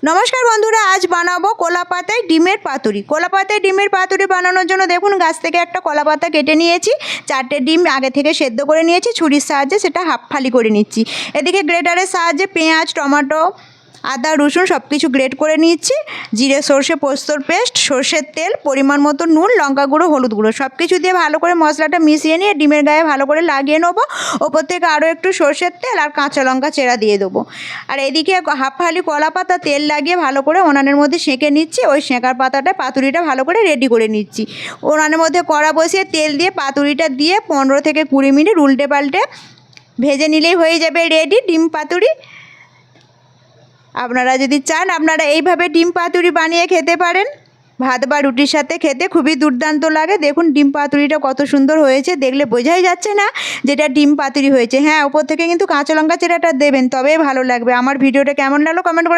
নমস্কার বন্ধুরা, আজ বানাবো কলা পাতায় ডিমের পাতুরি। কলা পাতায় ডিমের পাতুরি বানানোর জন্য দেখুন গাছ থেকে একটা কলা পাতা কেটে নিয়েছি। 4টে ডিম আগে থেকে সেদ্ধ করে নিয়েছি, ছুরির সাহায্যে সেটা হাফ ফালি করে নিচ্ছি। এদিকে গ্রেটারের সাহায্যে পেঁয়াজ, টমেটো, আদা, রসুন সব কিছু গ্রেট করে নিচ্ছি। জিরে, সর্ষে, পোস্তর পেস্ট, সর্ষের তেল, পরিমাণ মতো নুন, লঙ্কা গুঁড়ো, হলুদ গুঁড়ো সব কিছু দিয়ে ভালো করে মশলাটা মিশিয়ে নিয়ে ডিমের গায়ে ভালো করে লাগিয়ে নেবো। ওপর থেকে আরও একটু সর্ষের তেল আর কাঁচা লঙ্কা চেরা দিয়ে দেবো। আর এদিকে হাফ ফালি কলা পাতা তেল লাগিয়ে ভালো করে উনানের মধ্যে সেঁকে নিচ্ছি। ওই সেঁকার পাতাটা পাতুরিটা ভালো করে রেডি করে নিচ্ছি। উনানের মধ্যে কড়া বসিয়ে তেল দিয়ে পাতুরিটা দিয়ে 15 থেকে 20 মিনিট উল্টে পাল্টে ভেজে নিলেই হয়ে যাবে রেডি ডিম পাতুরি। আপনারা যদি চান আপনারা এইভাবে ডিম পাতুরি বানিয়ে খেতে পারেন। ভাত বা রুটির সাথে খেতে খুবই দুর্দান্ত লাগে। দেখুন ডিম পাতুরিটা কত সুন্দর হয়েছে, দেখলে বোঝাই যাচ্ছে না যেটা ডিম পাতুরি হয়েছে। হ্যাঁ, ওপর থেকে কিন্তু কাঁচা লঙ্কা চেরাটা দেবেন, তবেই ভালো লাগবে। আমার ভিডিওটা কেমন লাগলো কমেন্ট করে